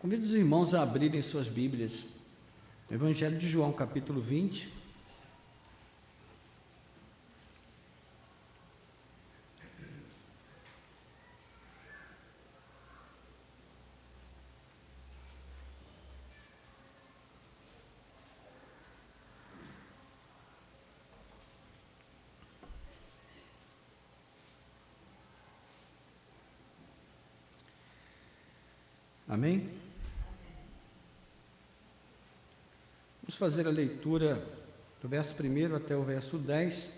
Convido os irmãos a abrirem suas Bíblias no Evangelho de João, capítulo 20. Amém? Vamos fazer a leitura do verso 1 até o verso 10.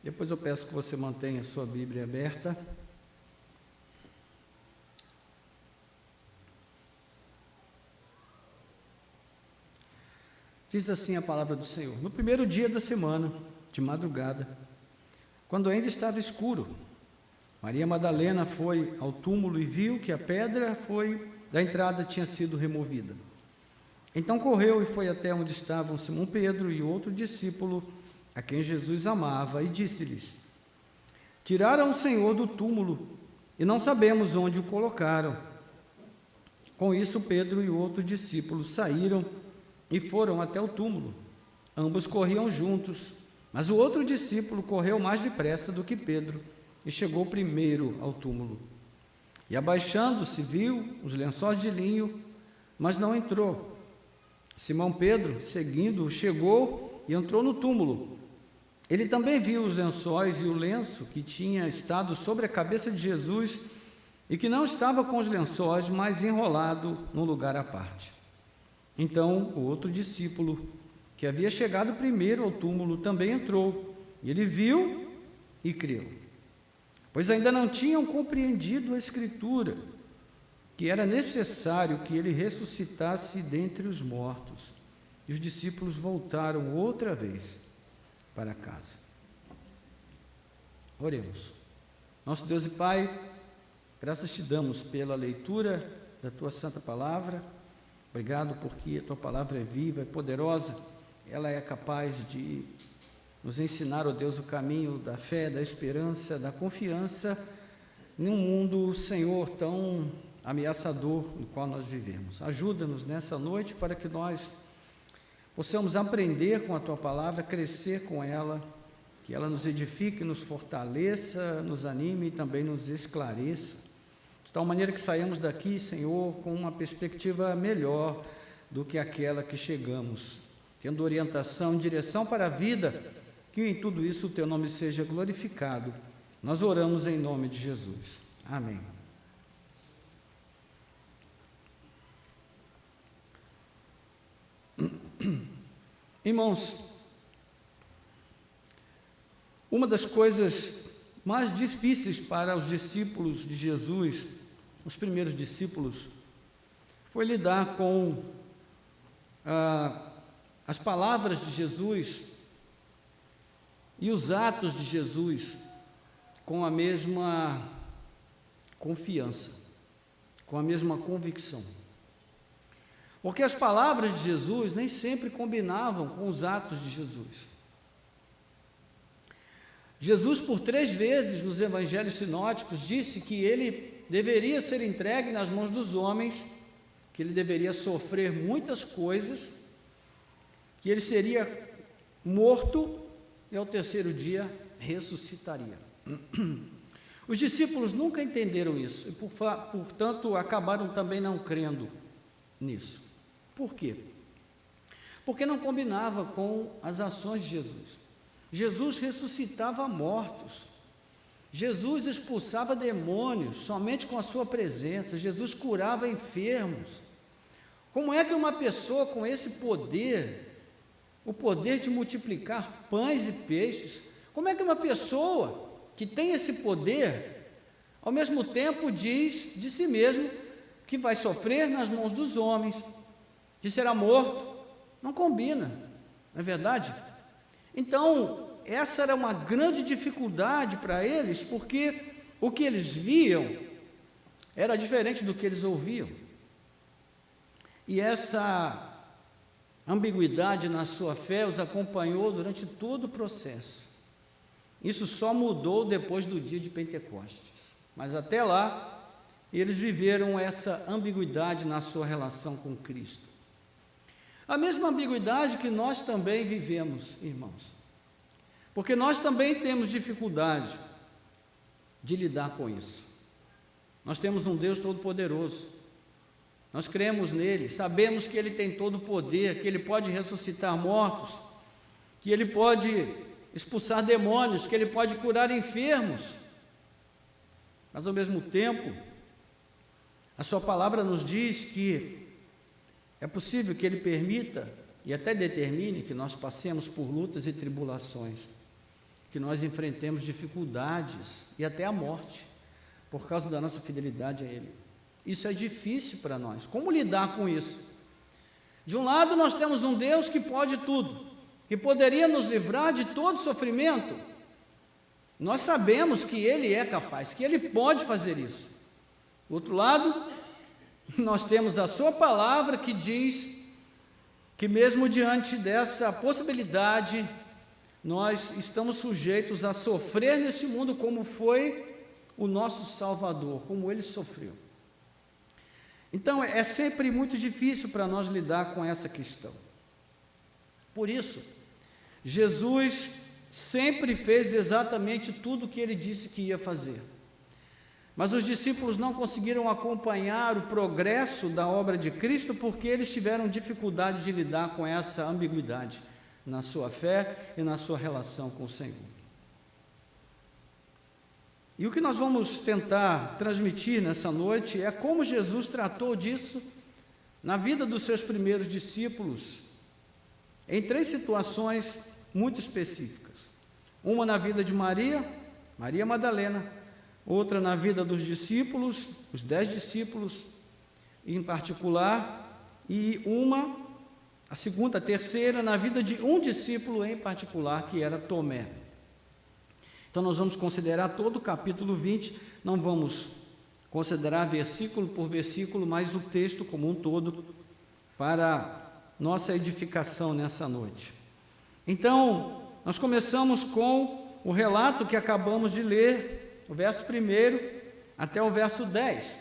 Depois eu peço que você mantenha a sua Bíblia aberta. Diz assim a palavra do Senhor: No primeiro dia da semana, de madrugada, quando ainda estava escuro, Maria Madalena foi ao túmulo e viu que a pedra da entrada tinha sido removida. Então correu e foi até onde estavam Simão Pedro e outro discípulo, a quem Jesus amava, e disse-lhes: Tiraram o Senhor do túmulo e não sabemos onde o colocaram. Com isso, Pedro e outro discípulo saíram e foram até o túmulo. Ambos corriam juntos, mas o outro discípulo correu mais depressa do que Pedro e chegou primeiro ao túmulo. E abaixando-se, viu os lençóis de linho, mas não entrou. Simão Pedro, seguindo-o, chegou e entrou no túmulo. Ele também viu os lençóis e o lenço que tinha estado sobre a cabeça de Jesus e que não estava com os lençóis, mas enrolado num lugar à parte. Então, o outro discípulo, que havia chegado primeiro ao túmulo, também entrou. E ele viu e creu, pois ainda não tinham compreendido a Escritura, que era necessário que ele ressuscitasse dentre os mortos. E os discípulos voltaram outra vez para casa. Oremos. Nosso Deus e Pai, graças te damos pela leitura da tua santa palavra. Obrigado porque a tua palavra é viva, é poderosa, ela é capaz de nos ensinar, ó Deus, o caminho da fé, da esperança, da confiança, num mundo, Senhor, tão ameaçador no qual nós vivemos. Ajuda-nos nessa noite para que nós possamos aprender com a tua palavra, crescer com ela, que ela nos edifique, nos fortaleça, nos anime e também nos esclareça, de tal maneira que saímos daqui, Senhor, com uma perspectiva melhor do que aquela que chegamos, tendo orientação, direção para a vida, que em tudo isso o teu nome seja glorificado. Nós oramos em nome de Jesus. Amém. Irmãos, uma das coisas mais difíceis para os discípulos de Jesus, os primeiros discípulos, foi lidar com as palavras de Jesus e os atos de Jesus com a mesma confiança, com a mesma convicção. Porque as palavras de Jesus nem sempre combinavam com os atos de Jesus. Jesus, por 3 vezes nos evangelhos sinóticos, disse que ele deveria ser entregue nas mãos dos homens, que ele deveria sofrer muitas coisas, que ele seria morto e ao terceiro dia ressuscitaria. Os discípulos nunca entenderam isso e, portanto, acabaram também não crendo nisso. Por quê? Porque não combinava com as ações de Jesus. Jesus ressuscitava mortos. Jesus expulsava demônios somente com a sua presença. Jesus curava enfermos. Como é que uma pessoa com esse poder, o poder de multiplicar pães e peixes, como é que uma pessoa que tem esse poder, ao mesmo tempo diz de si mesmo que vai sofrer nas mãos dos homens, que será morto? Não combina, não é verdade? Então, essa era uma grande dificuldade para eles, porque o que eles viam era diferente do que eles ouviam. E essa ambiguidade na sua fé os acompanhou durante todo o processo. Isso só mudou depois do dia de Pentecostes. Mas até lá, e eles viveram essa ambiguidade na sua relação com Cristo. A mesma ambiguidade que nós também vivemos, irmãos, porque nós também temos dificuldade de lidar com isso. Nós temos um Deus todo-poderoso, nós cremos nele, sabemos que ele tem todo o poder, que ele pode ressuscitar mortos, que ele pode expulsar demônios, que ele pode curar enfermos, mas ao mesmo tempo, a sua palavra nos diz que é possível que ele permita e até determine que nós passemos por lutas e tribulações, que nós enfrentemos dificuldades e até a morte, por causa da nossa fidelidade a ele. Isso é difícil para nós. Como lidar com isso? De um lado, nós temos um Deus que pode tudo, que poderia nos livrar de todo sofrimento. Nós sabemos que ele é capaz, que ele pode fazer isso. Do outro lado, nós temos a sua palavra que diz que mesmo diante dessa possibilidade, nós estamos sujeitos a sofrer nesse mundo como foi o nosso Salvador, como ele sofreu. Então, é sempre muito difícil para nós lidar com essa questão. Por isso, Jesus sempre fez exatamente tudo o que ele disse que ia fazer. Mas os discípulos não conseguiram acompanhar o progresso da obra de Cristo porque eles tiveram dificuldade de lidar com essa ambiguidade na sua fé e na sua relação com o Senhor. E o que nós vamos tentar transmitir nessa noite é como Jesus tratou disso na vida dos seus primeiros discípulos, em 3 situações muito específicas. Uma na vida de Maria Madalena, outra na vida dos discípulos, os 10 discípulos em particular, e a terceira, na vida de um discípulo em particular, que era Tomé. Então nós vamos considerar todo o capítulo 20, não vamos considerar versículo por versículo, mas o texto como um todo, para nossa edificação nessa noite. Então, nós começamos com o relato que acabamos de ler, o verso 1 até o verso 10.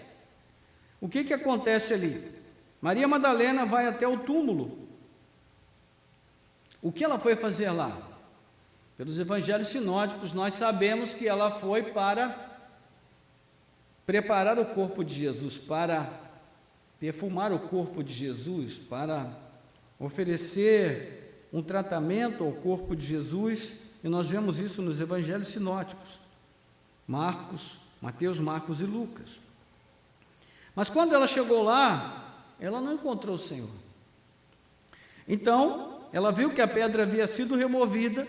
O que acontece ali? Maria Madalena vai até o túmulo. O que ela foi fazer lá? Pelos evangelhos sinóticos, nós sabemos que ela foi para preparar o corpo de Jesus, para perfumar o corpo de Jesus, para oferecer um tratamento ao corpo de Jesus, e nós vemos isso nos evangelhos sinóticos, Mateus, Marcos e Lucas. Mas quando ela chegou lá, ela não encontrou o Senhor. Então, ela viu que a pedra havia sido removida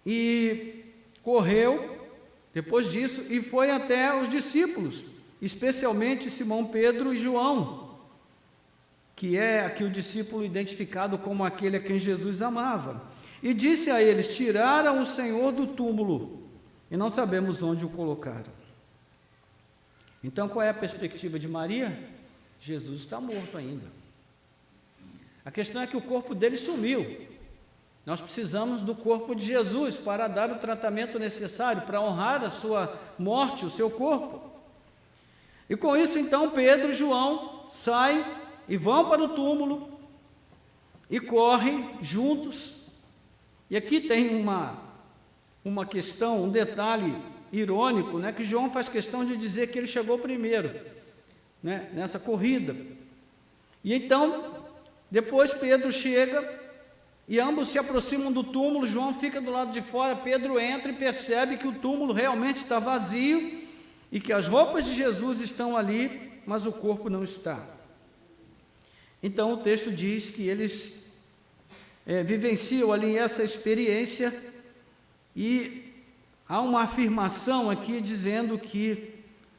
e correu depois disso e foi até os discípulos, especialmente Simão Pedro e João, que é aqui o discípulo identificado como aquele a quem Jesus amava, e disse a eles: tiraram o Senhor do túmulo e não sabemos onde o colocaram. Então, qual é a perspectiva de Maria? Jesus está morto ainda. A questão é que o corpo dele sumiu. Nós precisamos do corpo de Jesus para dar o tratamento necessário, para honrar a sua morte, o seu corpo. E com isso, então, Pedro e João saem e vão para o túmulo e correm juntos. E aqui tem uma questão, um detalhe irônico, né, que João faz questão de dizer que ele chegou primeiro, né, nessa corrida. E então, depois Pedro chega e ambos se aproximam do túmulo. João fica do lado de fora, Pedro entra e percebe que o túmulo realmente está vazio e que as roupas de Jesus estão ali, mas o corpo não está. Então o texto diz que eles vivenciam ali essa experiência, e há uma afirmação aqui dizendo que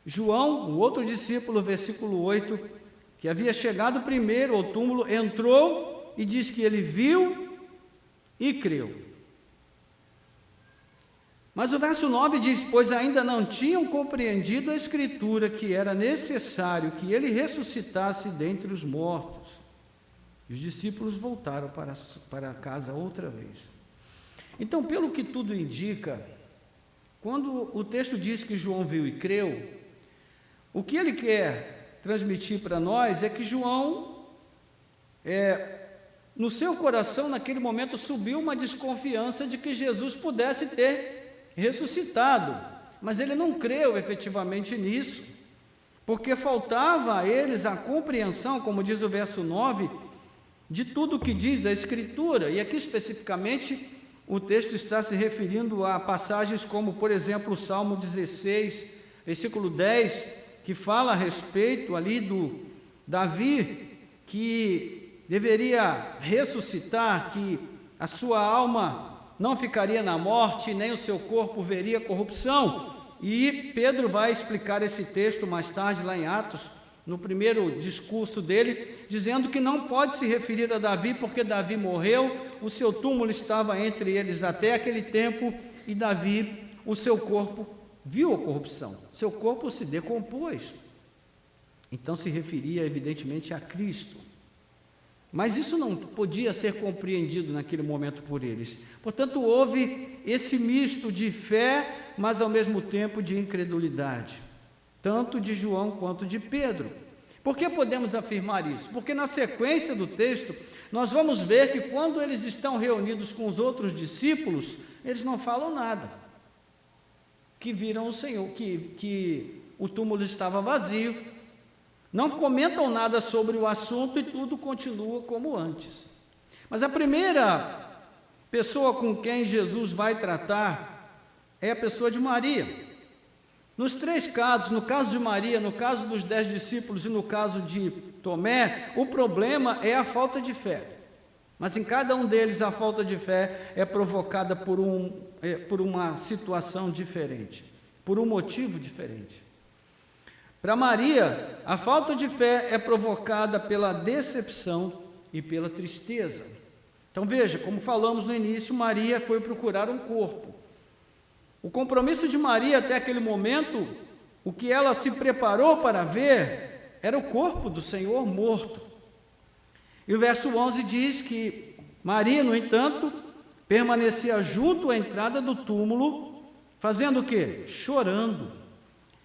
João, o outro discípulo, versículo 8, que havia chegado primeiro ao túmulo, entrou e diz que ele viu e creu. Mas o verso 9 diz: pois ainda não tinham compreendido a Escritura que era necessário que ele ressuscitasse dentre os mortos. E os discípulos voltaram para casa outra vez. Então, pelo que tudo indica, quando o texto diz que João viu e creu, o que ele quer transmitir para nós é que João, no seu coração, naquele momento, subiu uma desconfiança de que Jesus pudesse ter ressuscitado, mas ele não creu efetivamente nisso, porque faltava a eles a compreensão, como diz o verso 9, de tudo o que diz a Escritura, e aqui especificamente o texto está se referindo a passagens como, por exemplo, o Salmo 16, versículo 10, que fala a respeito ali do Davi, que deveria ressuscitar, que a sua alma não ficaria na morte, nem o seu corpo veria corrupção. E Pedro vai explicar esse texto mais tarde, lá em Atos, no primeiro discurso dele, dizendo que não pode se referir a Davi, porque Davi morreu, o seu túmulo estava entre eles até aquele tempo, e Davi, o seu corpo, viu a corrupção, seu corpo se decompôs. Então se referia evidentemente a Cristo. Mas isso não podia ser compreendido naquele momento por eles. Portanto, houve esse misto de fé, mas ao mesmo tempo de incredulidade, tanto de João quanto de Pedro. Por que podemos afirmar isso? Porque na sequência do texto, nós vamos ver que quando eles estão reunidos com os outros discípulos, eles não falam nada, que viram o Senhor, que o túmulo estava vazio, não comentam nada sobre o assunto e tudo continua como antes. Mas a primeira pessoa com quem Jesus vai tratar é a pessoa de Maria. Nos três casos, no caso de Maria, no caso dos 10 discípulos e no caso de Tomé, o problema é a falta de fé. Mas em cada um deles a falta de fé é provocada por uma situação diferente, por um motivo diferente. Para Maria, a falta de fé é provocada pela decepção e pela tristeza. Então veja, como falamos no início, Maria foi procurar um corpo. O compromisso de Maria até aquele momento, o que ela se preparou para ver, era o corpo do Senhor morto. E o verso 11 diz que Maria, no entanto, permanecia junto à entrada do túmulo, fazendo o quê? Chorando.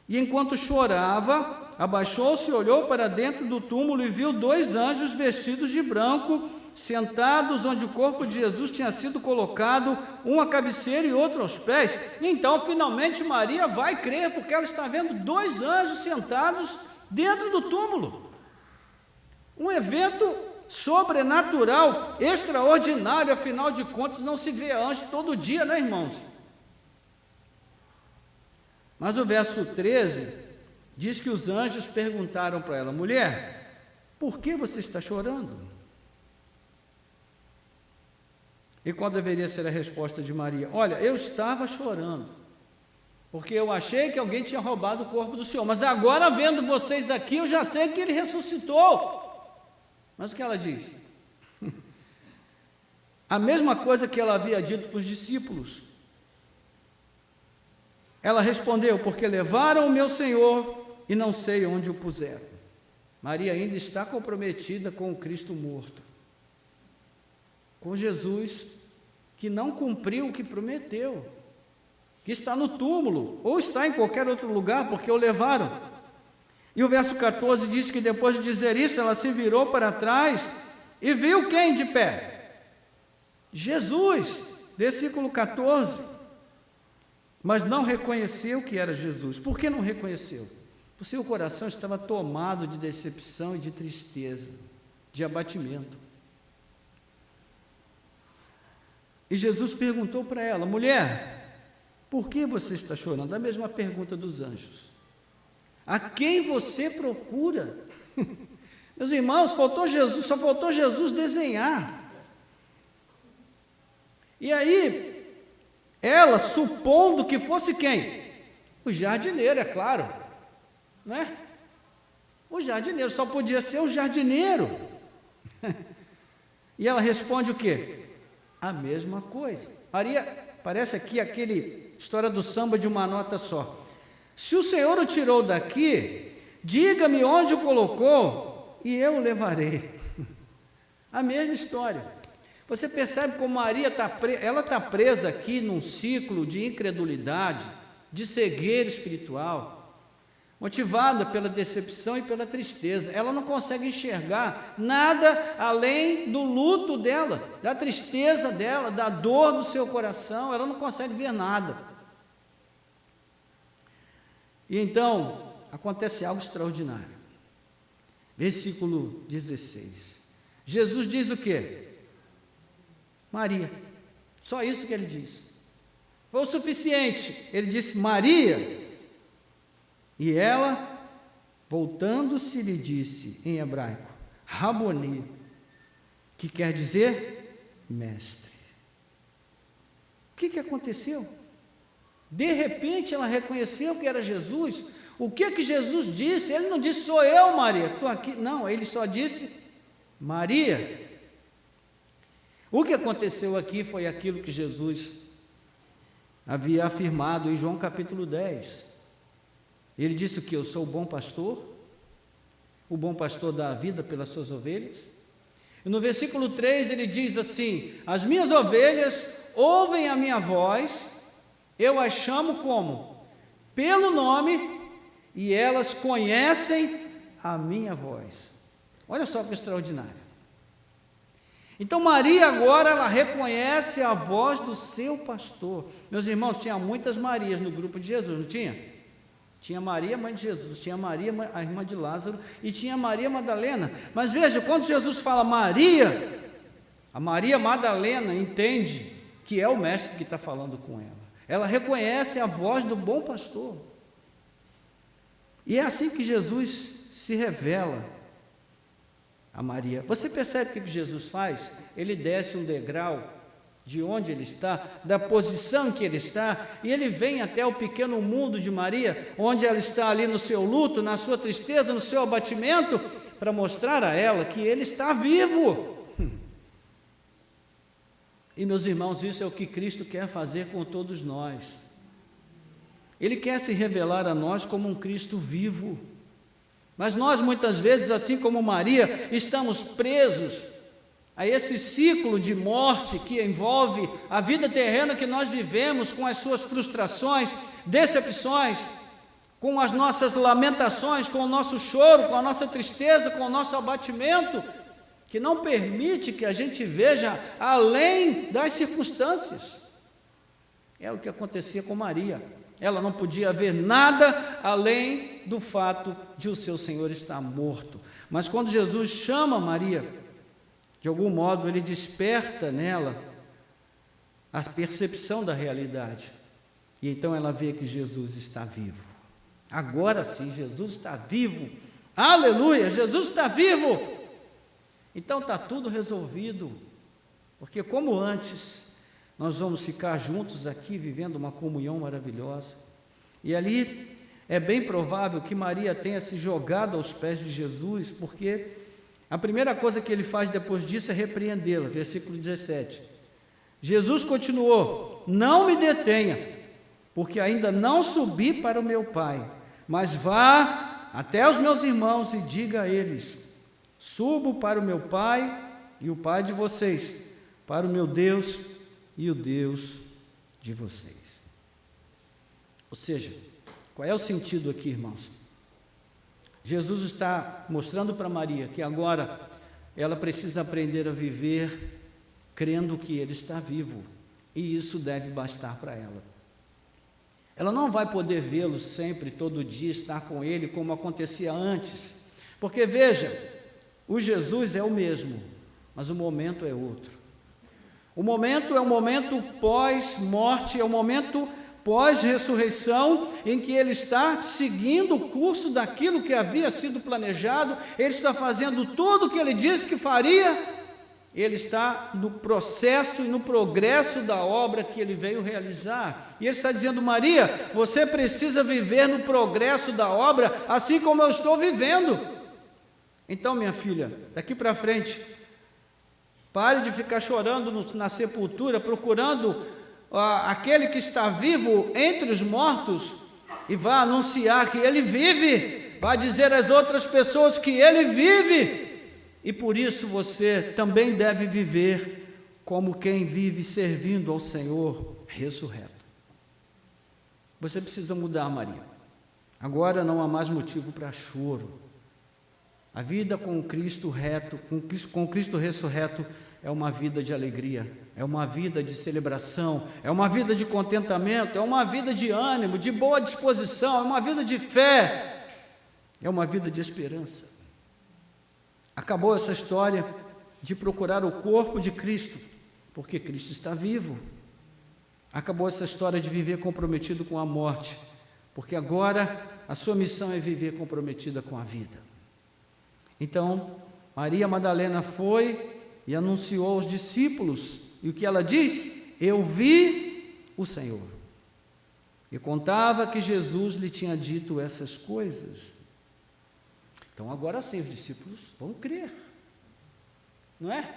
E enquanto chorava, abaixou-se e olhou para dentro do túmulo e viu 2 anjos vestidos de branco, sentados onde o corpo de Jesus tinha sido colocado, um à cabeceira e outro aos pés. Então, finalmente, Maria vai crer, porque ela está vendo 2 anjos sentados dentro do túmulo. Um evento sobrenatural, extraordinário, afinal de contas, não se vê anjo todo dia, né, irmãos? Mas o verso 13 diz que os anjos perguntaram para ela: mulher, por que você está chorando? E qual deveria ser a resposta de Maria? Olha, eu estava chorando, porque eu achei que alguém tinha roubado o corpo do Senhor, mas agora vendo vocês aqui, eu já sei que ele ressuscitou. Mas o que ela disse? A mesma coisa que ela havia dito para os discípulos. Ela respondeu: porque levaram o meu Senhor e não sei onde o puseram. Maria ainda está comprometida com o Cristo morto, com Jesus que não cumpriu o que prometeu, que está no túmulo, ou está em qualquer outro lugar, porque o levaram. E o verso 14 diz que depois de dizer isso, ela se virou para trás e viu quem de pé? Jesus, versículo 14. Mas não reconheceu que era Jesus. Por que não reconheceu? O seu coração estava tomado de decepção e de tristeza, de abatimento. E Jesus perguntou para ela: mulher, por que você está chorando? A mesma pergunta dos anjos. A quem você procura? Meus irmãos, faltou Jesus, só faltou Jesus desenhar. E aí, ela, supondo que fosse quem? O jardineiro, é claro, não é? O jardineiro, só podia ser o jardineiro. E ela responde o quê? A mesma coisa. Maria, parece aqui aquele história do samba de uma nota só. Se o Senhor o tirou daqui, diga-me onde o colocou e eu o levarei. A mesma história. Você percebe como Maria está presa aqui num ciclo de incredulidade, de cegueira espiritual. motivada pela decepção e pela tristeza. Ela não consegue enxergar nada além do luto dela, da tristeza dela, da dor do seu coração. Ela não consegue ver nada. E então, acontece algo extraordinário. Versículo 16. Jesus diz o quê? Maria. Só isso que ele diz. Foi o suficiente. Ele disse Maria. E ela, voltando-se, lhe disse em hebraico, Raboni, que quer dizer mestre. O que aconteceu? De repente ela reconheceu que era Jesus. O que Jesus disse? Ele não disse, sou eu, Maria, estou aqui. Não, ele só disse, Maria. O que aconteceu aqui foi aquilo que Jesus havia afirmado em João capítulo 10. Ele disse que eu sou o bom pastor dá a vida pelas suas ovelhas. E no versículo 3 ele diz assim, as minhas ovelhas ouvem a minha voz, eu as chamo como? Pelo nome, e elas conhecem a minha voz. Olha só que extraordinário. Então Maria agora, ela reconhece a voz do seu pastor. Meus irmãos, tinha muitas Marias no grupo de Jesus, não tinha? Tinha Maria, mãe de Jesus, tinha Maria, a irmã de Lázaro, e tinha Maria Madalena. Mas veja, quando Jesus fala Maria, a Maria Madalena entende que é o mestre que está falando com ela. Ela reconhece a voz do bom pastor. E é assim que Jesus se revela a Maria. Você percebe o que Jesus faz? Ele desce um degrau de onde ele está, da posição que ele está, e ele vem até o pequeno mundo de Maria, onde ela está ali no seu luto, na sua tristeza, no seu abatimento, para mostrar a ela que ele está vivo. E meus irmãos, isso é o que Cristo quer fazer com todos nós. Ele quer se revelar a nós como um Cristo vivo. Mas nós muitas vezes, assim como Maria, estamos presos a esse ciclo de morte que envolve a vida terrena que nós vivemos, com as suas frustrações, decepções, com as nossas lamentações, com o nosso choro, com a nossa tristeza, com o nosso abatimento, que não permite que a gente veja além das circunstâncias. É o que acontecia com Maria. Ela não podia ver nada além do fato de o seu Senhor estar morto. Mas quando Jesus chama Maria, de algum modo ele desperta nela a percepção da realidade. E então ela vê que Jesus está vivo. Agora sim, Jesus está vivo. Aleluia, Jesus está vivo. Então está tudo resolvido. Porque como antes, nós vamos ficar juntos aqui, vivendo uma comunhão maravilhosa. E ali é bem provável que Maria tenha se jogado aos pés de Jesus, porque a primeira coisa que ele faz depois disso é repreendê-la. Versículo 17. Jesus continuou, não me detenha, porque ainda não subi para o meu Pai, mas vá até os meus irmãos e diga a eles, subo para o meu Pai e o Pai de vocês, para o meu Deus e o Deus de vocês. Ou seja, qual é o sentido aqui, irmãos? Jesus está mostrando para Maria que agora ela precisa aprender a viver crendo que Ele está vivo, e isso deve bastar para ela. Ela não vai poder vê-lo sempre, todo dia, estar com Ele como acontecia antes, porque veja, o Jesus é o mesmo, mas o momento é outro. O momento é um momento pós-morte, é um momento pós-ressurreição, em que ele está seguindo o curso daquilo que havia sido planejado, ele está fazendo tudo o que ele disse que faria, ele está no processo e no progresso da obra que ele veio realizar, e ele está dizendo, Maria, você precisa viver no progresso da obra, assim como eu estou vivendo. Então, minha filha, daqui para frente, pare de ficar chorando na sepultura, procurando aquele que está vivo entre os mortos, e vá anunciar que ele vive, vá dizer às outras pessoas que ele vive, e por isso você também deve viver como quem vive servindo ao Senhor ressurreto. Você precisa mudar, Maria. Agora não há mais motivo para choro. A vida com Cristo reto, com Cristo ressurreto, é uma vida de alegria, é uma vida de celebração, é uma vida de contentamento, é uma vida de ânimo, de boa disposição, é uma vida de fé, é uma vida de esperança. Acabou essa história de procurar o corpo de Cristo, porque Cristo está vivo. Acabou essa história de viver comprometido com a morte, porque agora a sua missão é viver comprometida com a vida. Então, Maria Madalena foi e anunciou aos discípulos, e o que ela diz? Eu vi o Senhor. E contava que Jesus lhe tinha dito essas coisas. Então, agora sim, os discípulos vão crer, não é?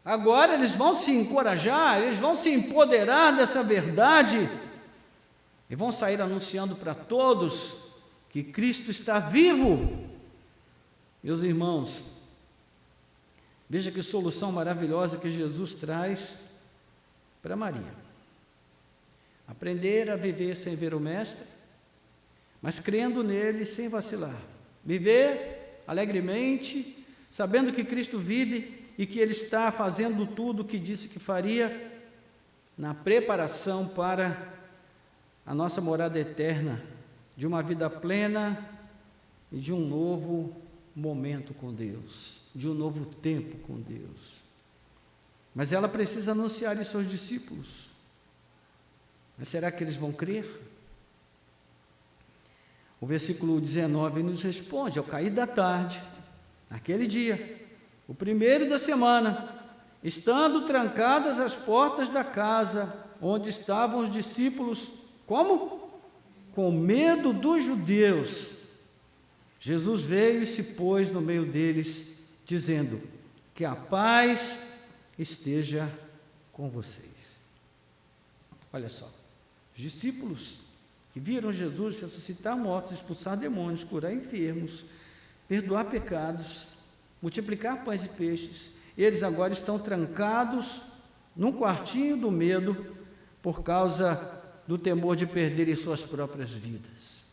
Agora eles vão se encorajar, eles vão se empoderar dessa verdade, e vão sair anunciando para todos que Cristo está vivo. Meus irmãos, veja que solução maravilhosa que Jesus traz para Maria. Aprender a viver sem ver o Mestre, mas crendo nele sem vacilar. Viver alegremente, sabendo que Cristo vive e que Ele está fazendo tudo o que disse que faria na preparação para a nossa morada eterna, de uma vida plena e de um novo momento com Deus, de um novo tempo com Deus. Mas ela precisa anunciar isso aos discípulos. Mas será que eles vão crer? O versículo 19 nos responde: ao cair da tarde, naquele dia, o primeiro da semana, estando trancadas as portas da casa onde estavam os discípulos, como? Com medo dos judeus, Jesus veio e se pôs no meio deles, dizendo: que a paz esteja com vocês. Olha só, os discípulos que viram Jesus ressuscitar mortos, expulsar demônios, curar enfermos, perdoar pecados, multiplicar pães e peixes, eles agora estão trancados num quartinho do medo por causa do temor de perderem suas próprias vidas.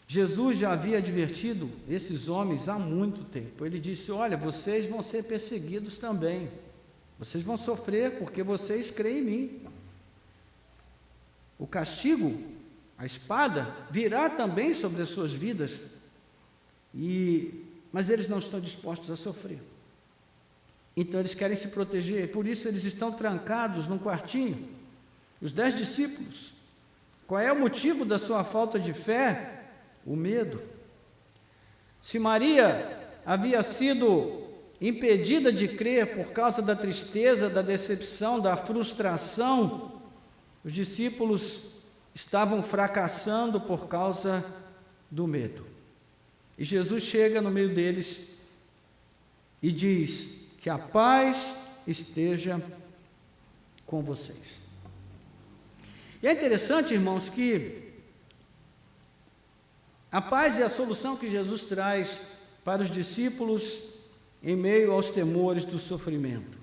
Jesus já havia advertido esses homens há muito tempo. Ele disse: olha, vocês vão ser perseguidos também, vocês vão sofrer porque vocês creem em mim. O castigo, a espada, virá também sobre as suas vidas, mas eles não estão dispostos a sofrer. Então eles querem se proteger, por isso eles estão trancados num quartinho. Os 10 discípulos, qual é o motivo da sua falta de fé? O medo. Se Maria havia sido impedida de crer por causa da tristeza, da decepção, da frustração, os discípulos estavam fracassando por causa do medo. E Jesus chega no meio deles e diz: que a paz esteja com vocês. E é interessante, irmãos, que a paz é a solução que Jesus traz para os discípulos em meio aos temores do sofrimento.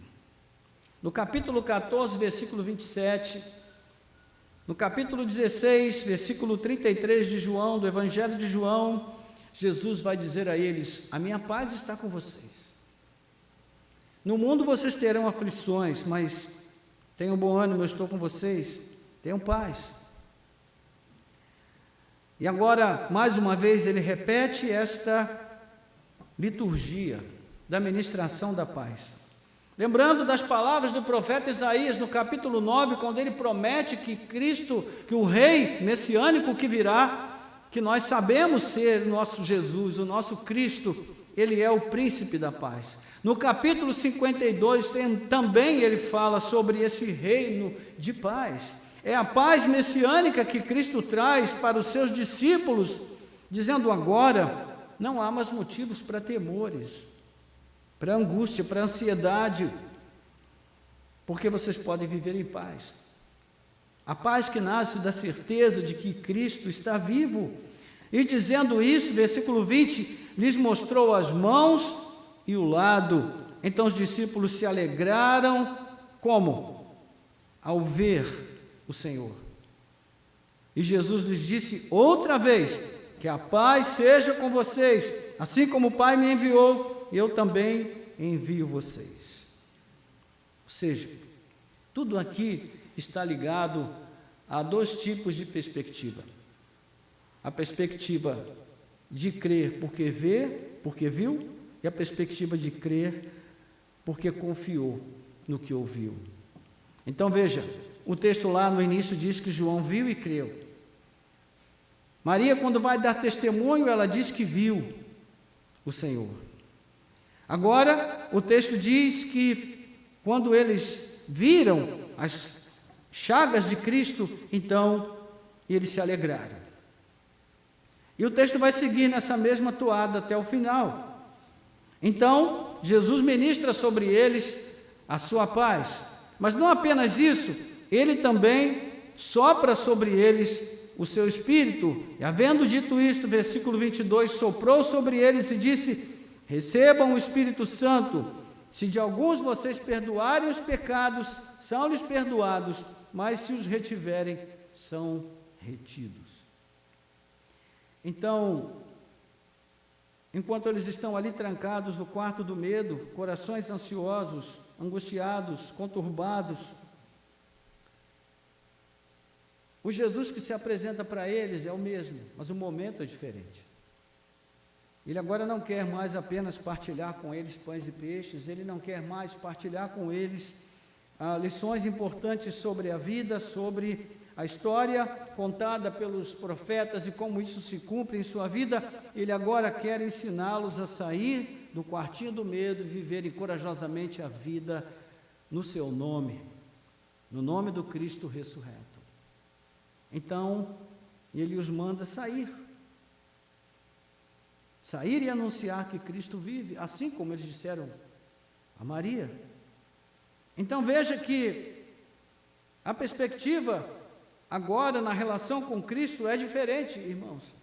No capítulo 14, versículo 27, no capítulo 16, versículo 33 de João, do Evangelho de João, Jesus vai dizer a eles: a minha paz está com vocês. No mundo vocês terão aflições, mas tenham bom ânimo, eu estou com vocês, tenham paz. E agora, mais uma vez, ele repete esta liturgia da ministração da paz. Lembrando das palavras do profeta Isaías, no capítulo 9, quando ele promete que Cristo, que o rei messiânico que virá, que nós sabemos ser o nosso Jesus, o nosso Cristo, ele é o príncipe da paz. No capítulo 52, também ele fala sobre esse reino de paz. É a paz messiânica que Cristo traz para os seus discípulos, dizendo: agora não há mais motivos para temores, para angústia, para ansiedade, porque vocês podem viver em paz. A paz que nasce da certeza de que Cristo está vivo. E dizendo isso, versículo 20, lhes mostrou as mãos e o lado. Então os discípulos se alegraram, como? Ao ver o Senhor. E Jesus lhes disse outra vez: que a paz seja com vocês, assim como o Pai me enviou, eu também envio vocês. Ou seja, tudo aqui está ligado a dois tipos de perspectiva. A perspectiva de crer porque vê, porque viu, e a perspectiva de crer porque confiou no que ouviu. Então veja, o texto lá no início diz que João viu e creu. Maria, quando vai dar testemunho, ela diz que viu o Senhor. Agora, o texto diz que quando eles viram as chagas de Cristo, então eles se alegraram. E o texto vai seguir nessa mesma toada até o final. Então, Jesus ministra sobre eles a sua paz. Mas não apenas isso, ele também sopra sobre eles o seu Espírito. E havendo dito isto, versículo 22, soprou sobre eles e disse: recebam o Espírito Santo. Se de alguns vocês perdoarem os pecados, são-lhes perdoados, mas se os retiverem, são retidos. Então, enquanto eles estão ali trancados no quarto do medo, corações ansiosos, angustiados, conturbados, o Jesus que se apresenta para eles é o mesmo, mas o momento é diferente. Ele agora não quer mais apenas partilhar com eles pães e peixes, ele não quer mais partilhar com eles lições importantes sobre a vida, sobre a história contada pelos profetas e como isso se cumpre em sua vida. Ele agora quer ensiná-los a sair do quartinho do medo e viverem corajosamente a vida no seu nome, no nome do Cristo ressurreto. Então, ele os manda sair e anunciar que Cristo vive, assim como eles disseram a Maria. Então veja que a perspectiva agora na relação com Cristo é diferente, irmãos,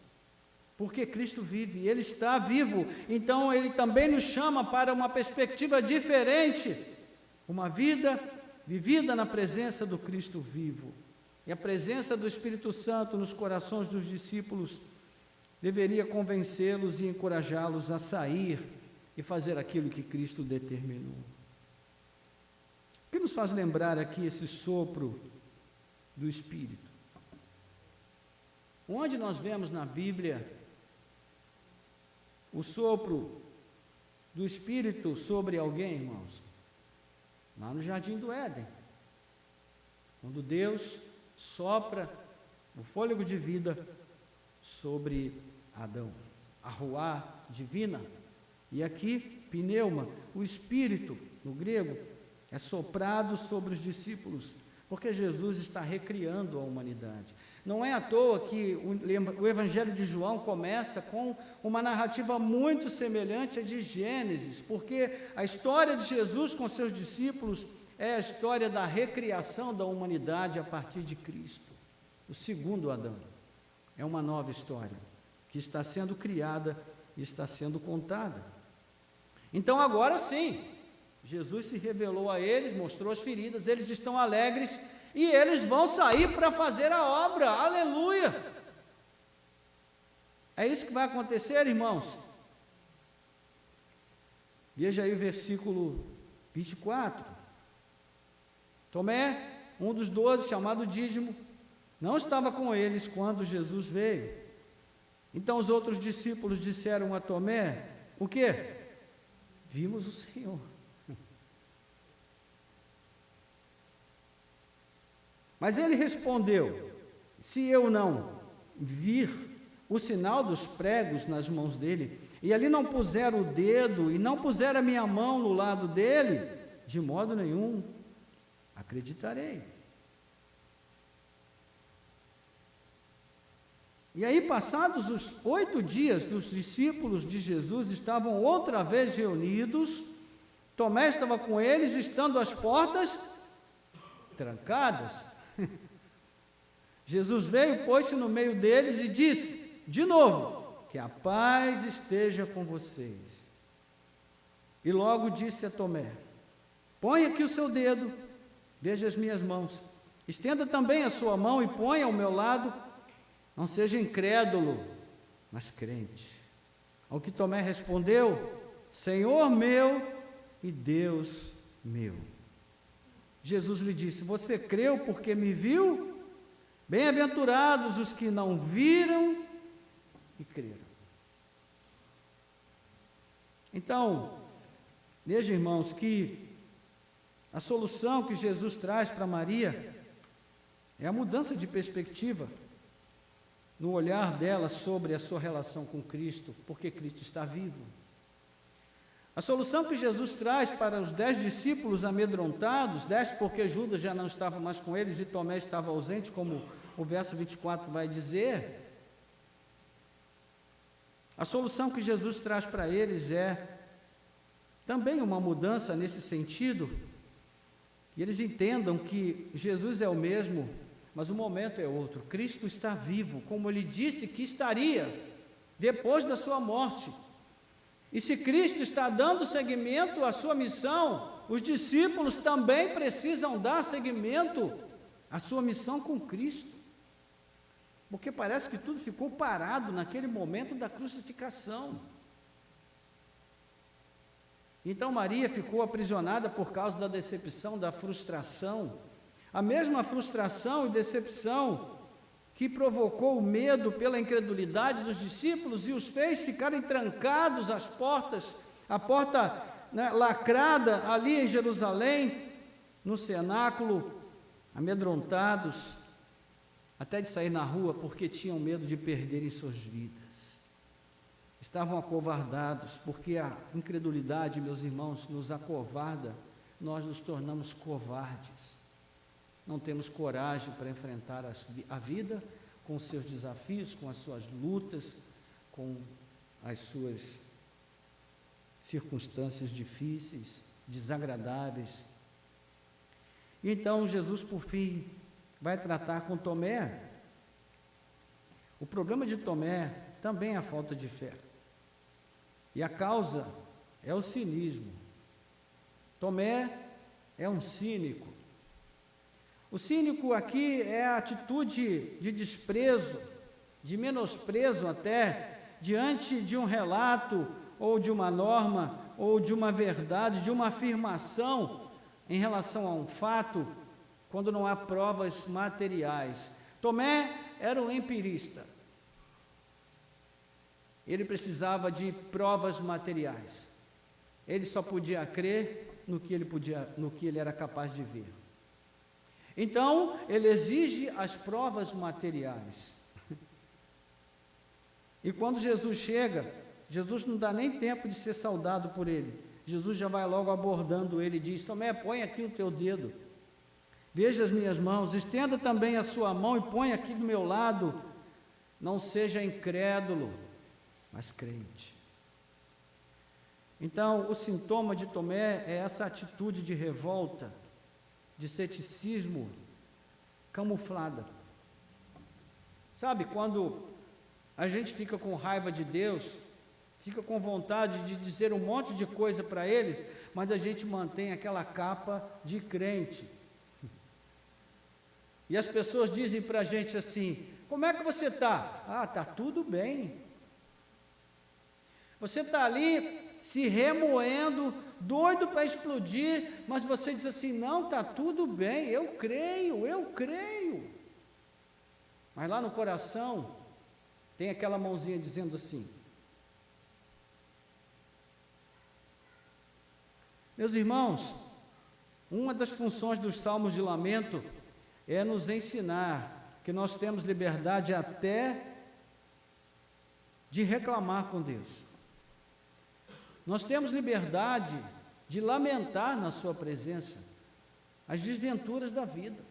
porque Cristo vive, Ele está vivo, então Ele também nos chama para uma perspectiva diferente, uma vida vivida na presença do Cristo vivo. E a presença do Espírito Santo nos corações dos discípulos deveria convencê-los e encorajá-los a sair e fazer aquilo que Cristo determinou. O que nos faz lembrar aqui esse sopro do Espírito? Onde nós vemos na Bíblia o sopro do Espírito sobre alguém, irmãos? Lá no Jardim do Éden, quando Deus sopra o fôlego de vida sobre Adão, a ruá divina, e aqui, pneuma, o Espírito, no grego, é soprado sobre os discípulos, porque Jesus está recriando a humanidade. Não é à toa que o Evangelho de João começa com uma narrativa muito semelhante à de Gênesis, porque a história de Jesus com seus discípulos é a história da recriação da humanidade a partir de Cristo. O segundo Adão é uma nova história que está sendo criada e está sendo contada. Então agora sim, Jesus se revelou a eles, mostrou as feridas, eles estão alegres e eles vão sair para fazer a obra, aleluia! É isso que vai acontecer, irmãos. Veja aí o versículo 24. Tomé, um dos 12, chamado Dídimo, não estava com eles quando Jesus veio. Então os outros discípulos disseram a Tomé: o quê? Vimos o Senhor. Mas ele respondeu: se eu não vir o sinal dos pregos nas mãos dele, e ali não puser o dedo, e não puser a minha mão no lado dele, de modo nenhum acreditarei. E aí, passados os 8 dias, dos discípulos de Jesus estavam outra vez reunidos, Tomé estava com eles, estando as portas trancadas. Jesus veio, pôs-se no meio deles e disse, de novo, que a paz esteja com vocês. E logo disse a Tomé: põe aqui o seu dedo, veja as minhas mãos, estenda também a sua mão e ponha ao meu lado, Não seja incrédulo, mas crente. Ao que Tomé respondeu: Senhor meu e Deus meu. Jesus lhe disse: você creu porque me viu? Bem-aventurados os que não viram e creram. Então, veja, irmãos, que a solução que Jesus traz para Maria é a mudança de perspectiva no olhar dela sobre a sua relação com Cristo, porque Cristo está vivo. A solução que Jesus traz para os 10 discípulos amedrontados, 10 porque Judas já não estava mais com eles e Tomé estava ausente, como o verso 24 vai dizer. A solução que Jesus traz para eles é também uma mudança nesse sentido, e eles entendam que Jesus é o mesmo, mas o momento é outro. Cristo está vivo, como ele disse que estaria depois da sua morte. E se Cristo está dando seguimento à sua missão, os discípulos também precisam dar seguimento à sua missão com Cristo. Porque parece que tudo ficou parado naquele momento da crucificação. Então Maria ficou aprisionada por causa da decepção, da frustração. A mesma frustração e decepção que provocou o medo pela incredulidade dos discípulos e os fez ficarem trancados às portas, a porta, né, lacrada ali em Jerusalém, no cenáculo, amedrontados, até de sair na rua, porque tinham medo de perderem suas vidas. Estavam acovardados, porque a incredulidade, meus irmãos, nos acovarda, nós nos tornamos covardes. Não temos coragem para enfrentar a vida com os seus desafios, com as suas lutas, com as suas circunstâncias difíceis, desagradáveis. Então Jesus, por fim, vai tratar com Tomé. O problema de Tomé também é a falta de fé. E a causa é o cinismo. Tomé é um cínico. O cínico aqui é a atitude de desprezo, de menosprezo até, diante de um relato, ou de uma norma, ou de uma verdade, de uma afirmação em relação a um fato, quando não há provas materiais. Tomé era um empirista. Ele precisava de provas materiais. Ele só podia crer no que ele era capaz de ver. Então, ele exige as provas materiais. E quando Jesus chega, Jesus não dá nem tempo de ser saudado por ele. Jesus já vai logo abordando ele e diz: Tomé, põe aqui o teu dedo. Veja as minhas mãos, estenda também a sua mão e põe aqui do meu lado. Não seja incrédulo, mas crente. Então, o sintoma de Tomé é essa atitude de revolta, de ceticismo camuflada. Sabe, quando a gente fica com raiva de Deus, fica com vontade de dizer um monte de coisa para Ele, mas a gente mantém aquela capa de crente. E as pessoas dizem para a gente assim: como é que você está? Ah, está tudo bem. Você está ali se remoendo, doido para explodir, mas você diz assim: não, está tudo bem, eu creio. Mas lá no coração tem aquela mãozinha dizendo assim. Meus irmãos, uma das funções dos salmos de lamento é nos ensinar que nós temos liberdade até de reclamar com Deus. Nós temos liberdade de lamentar na sua presença as desventuras da vida.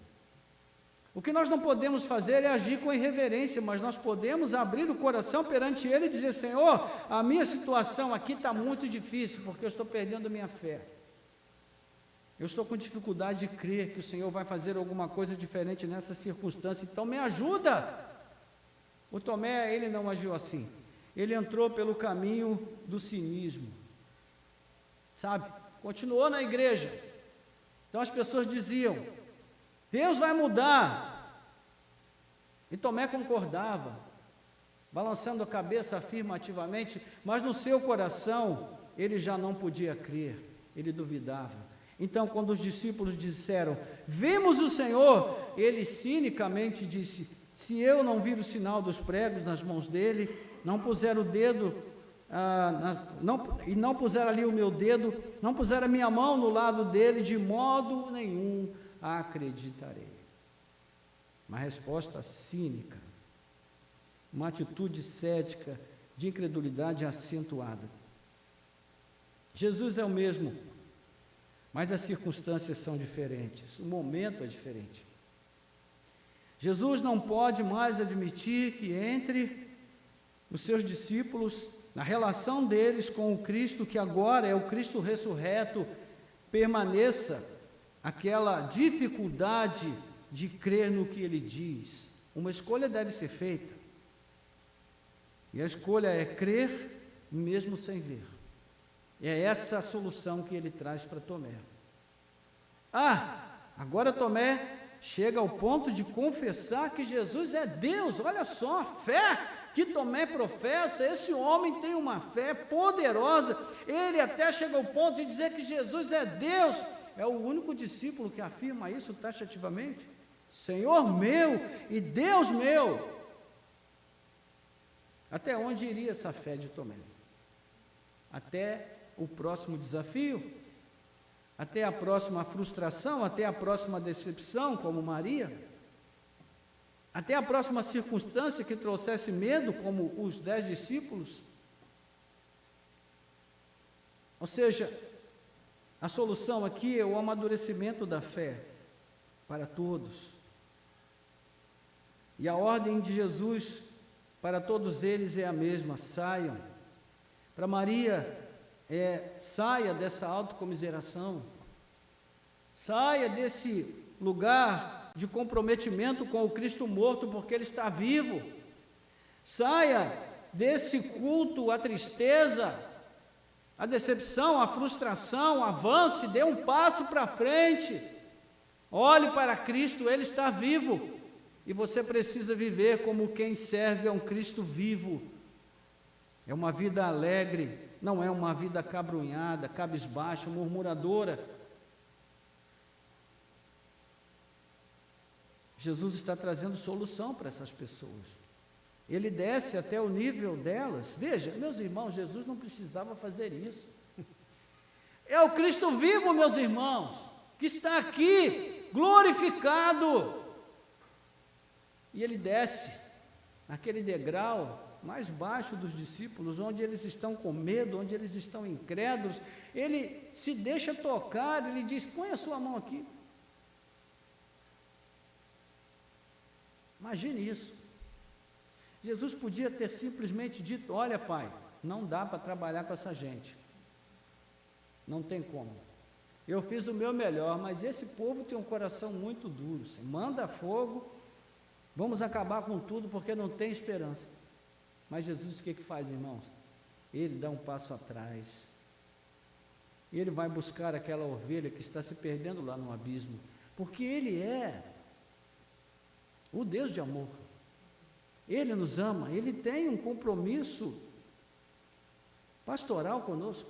O que nós não podemos fazer é agir com irreverência, mas nós podemos abrir o coração perante Ele e dizer: Senhor, a minha situação aqui está muito difícil, porque eu estou perdendo a minha fé. Eu estou com dificuldade de crer que o Senhor vai fazer alguma coisa diferente nessa circunstância, então me ajuda. O Tomé, ele não agiu assim. Ele entrou pelo caminho do cinismo. Sabe? Continuou na igreja. Então as pessoas diziam: Deus vai mudar. E Tomé concordava, balançando a cabeça afirmativamente, mas no seu coração ele já não podia crer, ele duvidava. Então, quando os discípulos disseram, vimos o Senhor, ele cinicamente disse, se eu não vir o sinal dos pregos nas mãos dele, não puser o dedo, não puser ali o meu dedo, não puser a minha mão no lado dele, de modo nenhum acreditarei. Uma resposta cínica, uma atitude cética, de incredulidade acentuada. Jesus é o mesmo, mas as circunstâncias são diferentes, o momento é diferente. Jesus não pode mais admitir que entre os seus discípulos, na relação deles com o Cristo, que agora é o Cristo ressurreto, permaneça aquela dificuldade de crer no que ele diz. Uma escolha deve ser feita, e a escolha é crer mesmo sem ver. É essa a solução que ele traz para Tomé. Agora Tomé chega ao ponto de confessar que Jesus é Deus. Olha só a fé que Tomé professa. Esse homem tem uma fé poderosa. Ele até chega ao ponto de dizer que Jesus é Deus. É o único discípulo que afirma isso taxativamente. Senhor meu e Deus meu. Até onde iria essa fé de Tomé? Até o próximo desafio? Até a próxima frustração? Até a próxima decepção, como Maria? Até a próxima circunstância que trouxesse medo, como os 10 discípulos? Ou seja, a solução aqui é o amadurecimento da fé para todos. E a ordem de Jesus para todos eles é a mesma: saiam. Para Maria, saia dessa autocomiseração, saia desse lugar de comprometimento com o Cristo morto, porque Ele está vivo, saia desse culto à tristeza, à decepção, à frustração, avance, dê um passo para frente, olhe para Cristo, Ele está vivo, e você precisa viver como quem serve a um Cristo vivo. É uma vida alegre, não é uma vida cabrunhada, cabisbaixa, murmuradora. Jesus está trazendo solução para essas pessoas. Ele desce até o nível delas. Veja, meus irmãos, Jesus não precisava fazer isso. É o Cristo vivo, meus irmãos, que está aqui, glorificado. E ele desce naquele degrau mais baixo dos discípulos, onde eles estão com medo, onde eles estão incrédulos. Ele se deixa tocar, ele diz, põe a sua mão aqui. Imagine isso. Jesus podia ter simplesmente dito, olha pai, não dá para trabalhar com essa gente, não tem como, eu fiz o meu melhor, mas esse povo tem um coração muito duro, você manda fogo, vamos acabar com tudo porque não tem esperança. Mas Jesus o que faz, irmãos? Ele dá um passo atrás, e ele vai buscar aquela ovelha que está se perdendo lá no abismo, porque ele é o Deus de amor, ele nos ama, ele tem um compromisso pastoral conosco,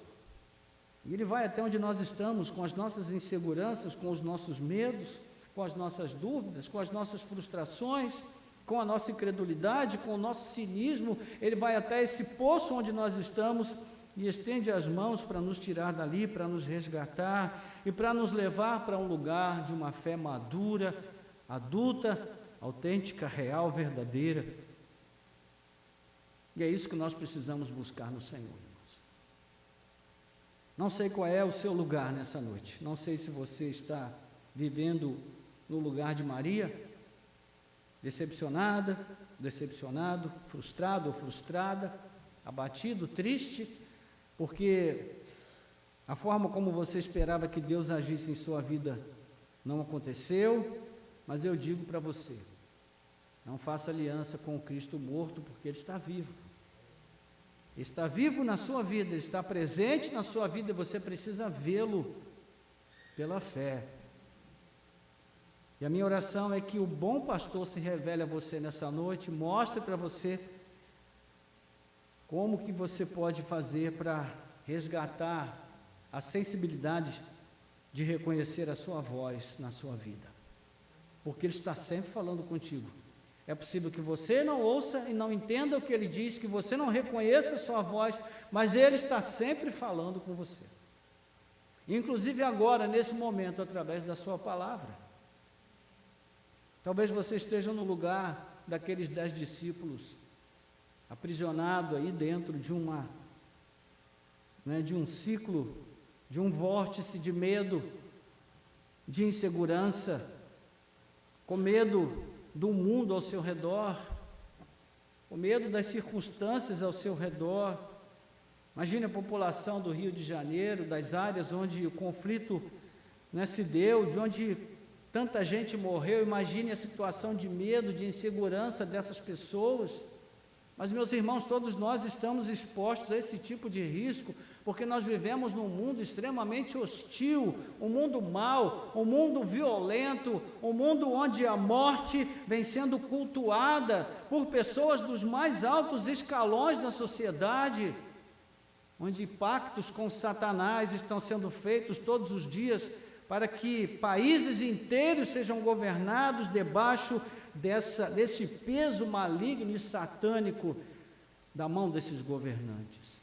e ele vai até onde nós estamos, com as nossas inseguranças, com os nossos medos, com as nossas dúvidas, com as nossas frustrações, com a nossa incredulidade, com o nosso cinismo. Ele vai até esse poço onde nós estamos e estende as mãos para nos tirar dali, para nos resgatar e para nos levar para um lugar de uma fé madura, adulta, autêntica, real, verdadeira. E é isso que nós precisamos buscar no Senhor, irmãos. Não sei qual é o seu lugar nessa noite, não sei se você está vivendo no lugar de Maria, decepcionada, decepcionado, frustrado ou frustrada, abatido, triste, porque a forma como você esperava que Deus agisse em sua vida não aconteceu. Mas eu digo para você, não faça aliança com o Cristo morto, porque Ele está vivo. Ele está vivo na sua vida, Ele está presente na sua vida, e você precisa vê-lo pela fé. E a minha oração é que o bom pastor se revele a você nessa noite, mostre para você como que você pode fazer para resgatar a sensibilidade de reconhecer a sua voz na sua vida, porque Ele está sempre falando contigo. É possível que você não ouça e não entenda o que Ele diz, que você não reconheça a sua voz, mas Ele está sempre falando com você, inclusive agora, nesse momento, através da sua palavra. Talvez você esteja no lugar daqueles 10 discípulos, aprisionado aí dentro de de um ciclo, de um vórtice de medo, de insegurança, com medo do mundo ao seu redor, com medo das circunstâncias ao seu redor. Imagine a população do Rio de Janeiro, das áreas onde o conflito se deu, de onde tanta gente morreu. Imagine a situação de medo, de insegurança dessas pessoas. Mas, meus irmãos, todos nós estamos expostos a esse tipo de risco, porque nós vivemos num mundo extremamente hostil, um mundo mau, um mundo violento, um mundo onde a morte vem sendo cultuada por pessoas dos mais altos escalões da sociedade, onde pactos com Satanás estão sendo feitos todos os dias para que países inteiros sejam governados debaixo desse peso maligno e satânico da mão desses governantes.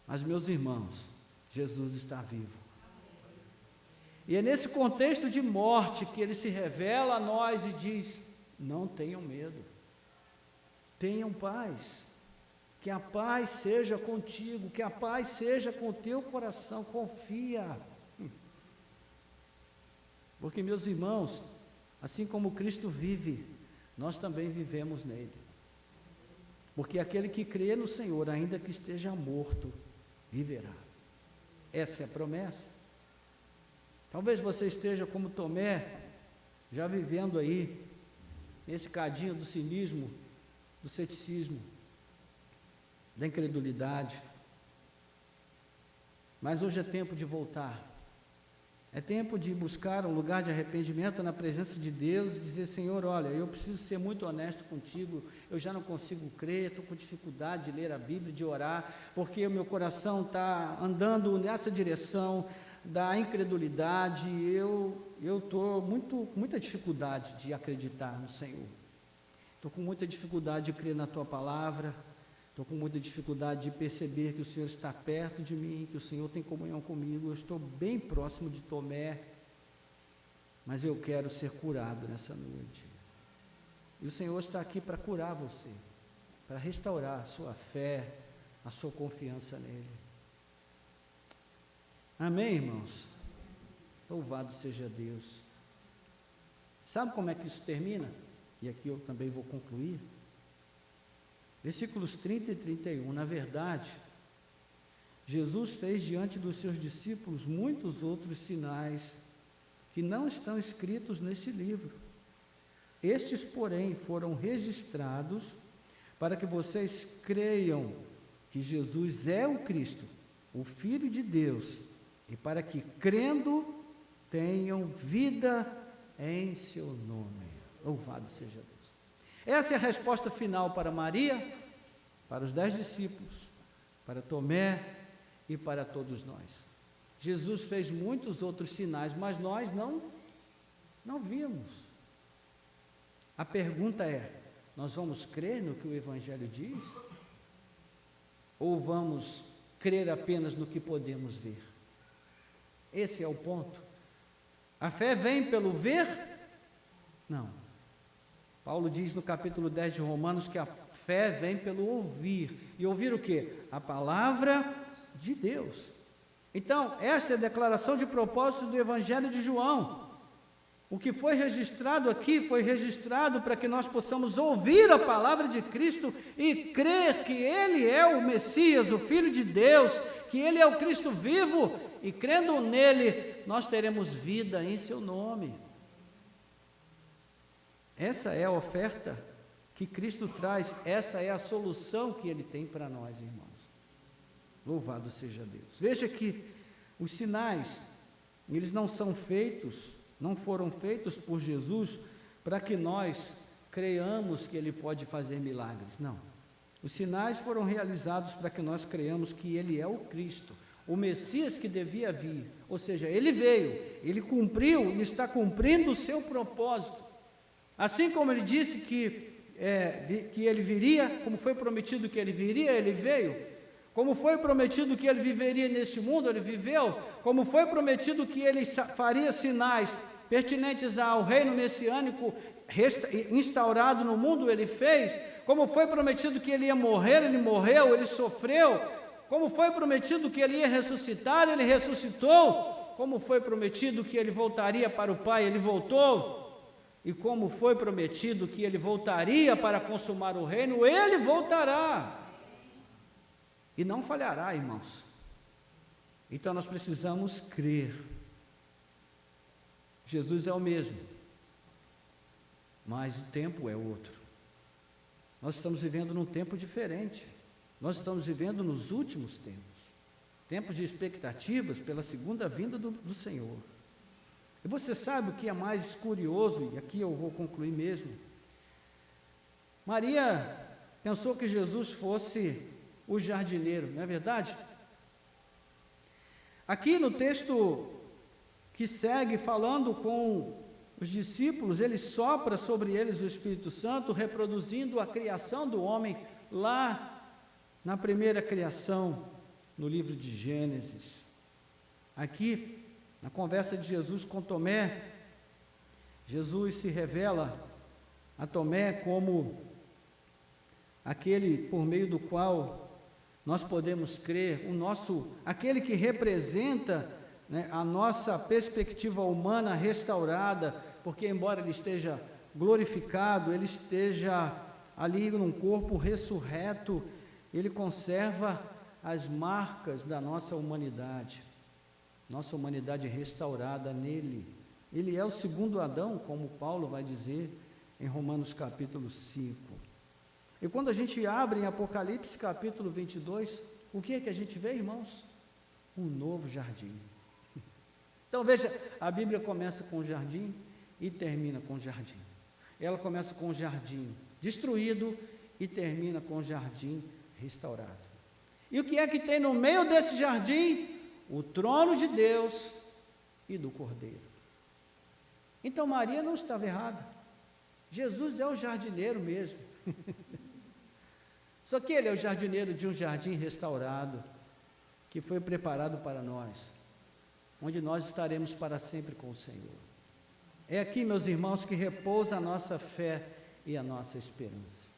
Mas, meus irmãos, Jesus está vivo. E é nesse contexto de morte que Ele se revela a nós e diz: não tenham medo, tenham paz, que a paz seja contigo, que a paz seja com o teu coração, confia. Porque, meus irmãos, assim como Cristo vive, nós também vivemos nele. Porque aquele que crê no Senhor, ainda que esteja morto, viverá. Essa é a promessa. Talvez você esteja como Tomé, já vivendo aí, nesse cadinho do cinismo, do ceticismo, da incredulidade. Mas hoje é tempo de voltar. É tempo de buscar um lugar de arrependimento na presença de Deus e dizer: Senhor, olha, eu preciso ser muito honesto contigo, eu já não consigo crer, estou com dificuldade de ler a Bíblia, de orar, porque o meu coração está andando nessa direção da incredulidade, eu estou com muita dificuldade de acreditar no Senhor, estou com muita dificuldade de crer na Tua Palavra, estou com muita dificuldade de perceber que o Senhor está perto de mim, que o Senhor tem comunhão comigo. Eu estou bem próximo de Tomé, mas eu quero ser curado nessa noite. E o Senhor está aqui para curar você, para restaurar a sua fé, a sua confiança nele. Amém, irmãos? Louvado seja Deus. Sabe como é que isso termina? E aqui eu também vou concluir. Versículos 30 e 31, na verdade, Jesus fez diante dos seus discípulos muitos outros sinais que não estão escritos neste livro. Estes, porém, foram registrados para que vocês creiam que Jesus é o Cristo, o Filho de Deus, e para que, crendo, tenham vida em seu nome. Louvado seja Deus. Essa é a resposta final para Maria, para os 10 discípulos, para Tomé e para todos nós. Jesus fez muitos outros sinais, mas nós não vimos. A pergunta é: nós vamos crer no que o Evangelho diz? Ou vamos crer apenas no que podemos ver? Esse é o ponto. A fé vem pelo ver? Não. Paulo diz no capítulo 10 de Romanos que a fé vem pelo ouvir. E ouvir o quê? A palavra de Deus. Então, esta é a declaração de propósito do Evangelho de João. O que foi registrado aqui, foi registrado para que nós possamos ouvir a palavra de Cristo e crer que Ele é o Messias, o Filho de Deus, que Ele é o Cristo vivo, e crendo nele, nós teremos vida em seu nome. Essa é a oferta que Cristo traz, essa é a solução que Ele tem para nós, irmãos. Louvado seja Deus. Veja que os sinais, eles não são feitos não foram feitos por Jesus para que nós creiamos que Ele pode fazer milagres, não. Os sinais foram realizados para que nós creiamos que Ele é o Cristo, o Messias que devia vir, ou seja, Ele veio, Ele cumpriu e está cumprindo o seu propósito, assim como Ele disse que Ele viria, como foi prometido que Ele viria, Ele veio, como foi prometido que Ele viveria neste mundo, Ele viveu, como foi prometido que Ele faria sinais pertinentes ao reino messiânico instaurado no mundo, Ele fez, como foi prometido que Ele ia morrer, Ele morreu, Ele sofreu, como foi prometido que Ele ia ressuscitar, Ele ressuscitou, como foi prometido que Ele voltaria para o Pai, Ele voltou, e como foi prometido que Ele voltaria para consumar o reino, Ele voltará, e não falhará, irmãos. Então nós precisamos crer. Jesus é o mesmo, mas o tempo é outro. Nós estamos vivendo num tempo diferente. Nós estamos vivendo nos últimos tempos de expectativas pela segunda vinda do Senhor. E você sabe o que é mais curioso, e aqui eu vou concluir mesmo. Maria pensou que Jesus fosse o jardineiro, não é verdade? Aqui no texto que segue falando com os discípulos, ele sopra sobre eles o Espírito Santo, reproduzindo a criação do homem lá na primeira criação, no livro de Gênesis. Aqui, na conversa de Jesus com Tomé, Jesus se revela a Tomé como aquele por meio do qual nós podemos crer, aquele que representa, né, a nossa perspectiva humana restaurada, porque embora Ele esteja glorificado, Ele esteja ali num corpo ressurreto, Ele conserva as marcas da nossa humanidade restaurada nele. Ele é o segundo Adão, como Paulo vai dizer em Romanos capítulo 5. E quando a gente abre em Apocalipse capítulo 22, o que é que a gente vê, irmãos? Um novo jardim. Então veja, a Bíblia começa com o jardim e termina com o jardim. Ela começa com o jardim destruído e termina com o jardim restaurado. E o que é que tem no meio desse jardim? O trono de Deus e do Cordeiro. Então Maria não estava errada. Jesus é o jardineiro mesmo. Só que Ele é o jardineiro de um jardim restaurado, que foi preparado para nós, onde nós estaremos para sempre com o Senhor. É aqui, meus irmãos, que repousa a nossa fé e a nossa esperança.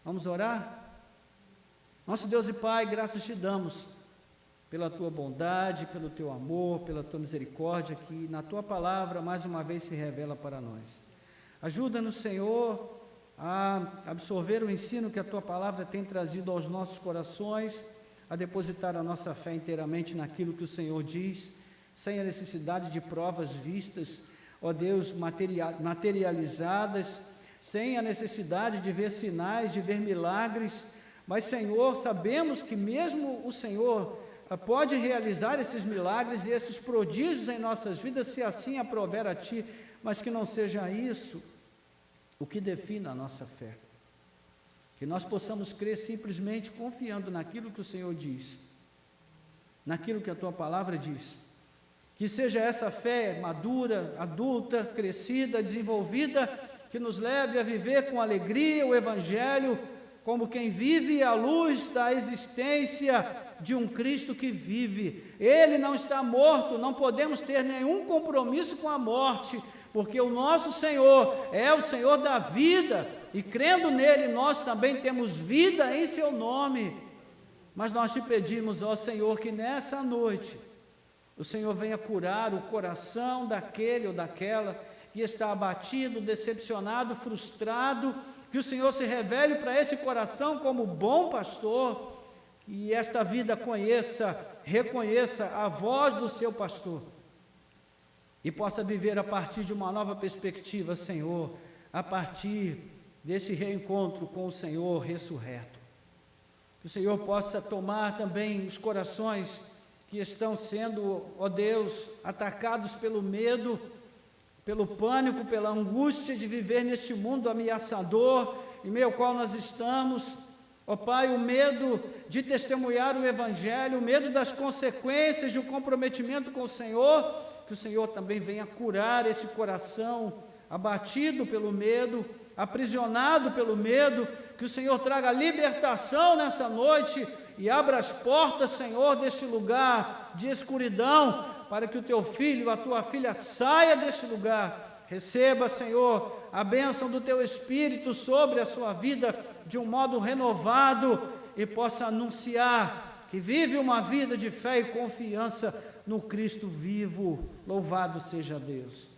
Vamos orar? Nosso Deus e Pai, graças te damos pela tua bondade, pelo teu amor, pela tua misericórdia, que na tua palavra mais uma vez se revela para nós. Ajuda-nos, Senhor, a absorver o ensino que a tua palavra tem trazido aos nossos corações, a depositar a nossa fé inteiramente naquilo que o Senhor diz, sem a necessidade de provas vistas, ó Deus, materializadas, sem a necessidade de ver sinais, de ver milagres, mas, Senhor, sabemos que mesmo o Senhor pode realizar esses milagres e esses prodígios em nossas vidas, se assim aprover a Ti, mas que não seja isso o que defina a nossa fé. Que nós possamos crer simplesmente confiando naquilo que o Senhor diz, naquilo que a Tua palavra diz. Que seja essa fé madura, adulta, crescida, desenvolvida, que nos leve a viver com alegria o Evangelho, como quem vive à luz da existência de um Cristo que vive. Ele não está morto, não podemos ter nenhum compromisso com a morte, porque o nosso Senhor é o Senhor da vida, e crendo nele nós também temos vida em seu nome. Mas nós te pedimos, ó Senhor, que nessa noite o Senhor venha curar o coração daquele ou daquela que está abatido, decepcionado, frustrado, que o Senhor se revele para esse coração como bom pastor, e esta vida reconheça a voz do seu pastor, e possa viver a partir de uma nova perspectiva, Senhor, a partir desse reencontro com o Senhor ressurreto. Que o Senhor possa tomar também os corações que estão sendo, ó Deus, atacados pelo medo, pelo pânico, pela angústia de viver neste mundo ameaçador, em meio ao qual nós estamos. Ó Pai, o medo de testemunhar o Evangelho, o medo das consequências de um comprometimento com o Senhor, que o Senhor também venha curar esse coração abatido pelo medo, aprisionado pelo medo, que o Senhor traga libertação nessa noite e abra as portas, Senhor, deste lugar de escuridão, para que o teu filho, a tua filha saia deste lugar. Receba, Senhor, a bênção do teu Espírito sobre a sua vida de um modo renovado e possa anunciar que vive uma vida de fé e confiança no Cristo vivo. Louvado seja Deus.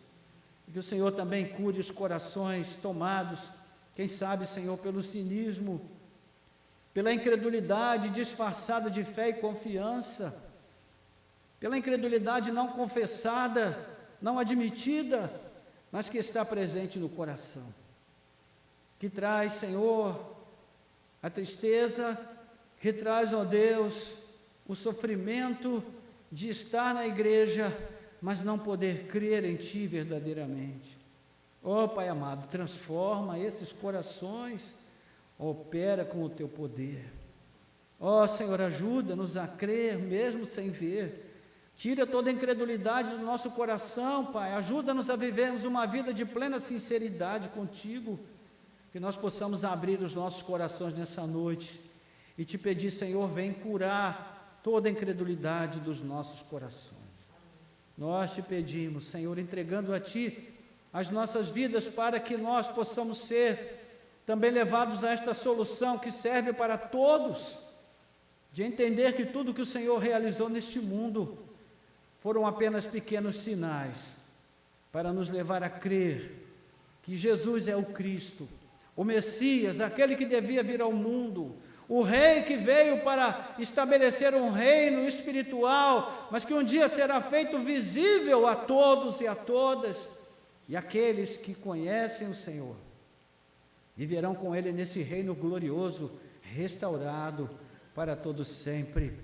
E que o Senhor também cure os corações tomados, quem sabe, Senhor, pelo cinismo, pela incredulidade disfarçada de fé e confiança, pela incredulidade não confessada, não admitida, mas que está presente no coração, que traz, Senhor, a tristeza, que traz, ó Deus, o sofrimento de estar na igreja, mas não poder crer em Ti verdadeiramente. Ó Pai amado, transforma esses corações, opera com o Teu poder. Ó Senhor, ajuda-nos a crer mesmo sem ver. Tira toda a incredulidade do nosso coração, Pai. Ajuda-nos a vivermos uma vida de plena sinceridade contigo. Que nós possamos abrir os nossos corações nessa noite e Te pedir, Senhor, vem curar toda a incredulidade dos nossos corações. Nós Te pedimos, Senhor, entregando a Ti as nossas vidas para que nós possamos ser também levados a esta solução que serve para todos, de entender que tudo que o Senhor realizou neste mundo foram apenas pequenos sinais para nos levar a crer que Jesus é o Cristo, o Messias, aquele que devia vir ao mundo, o Rei que veio para estabelecer um reino espiritual, mas que um dia será feito visível a todos e a todas, e aqueles que conhecem o Senhor viverão com Ele nesse reino glorioso, restaurado para todos sempre.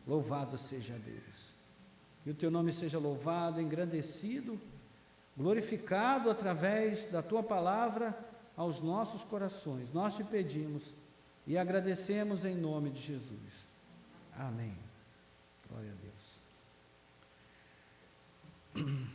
Louvado seja Deus. Que o Teu nome seja louvado, engrandecido, glorificado através da Tua palavra aos nossos corações. Nós Te pedimos e agradecemos em nome de Jesus. Amém. Glória a Deus.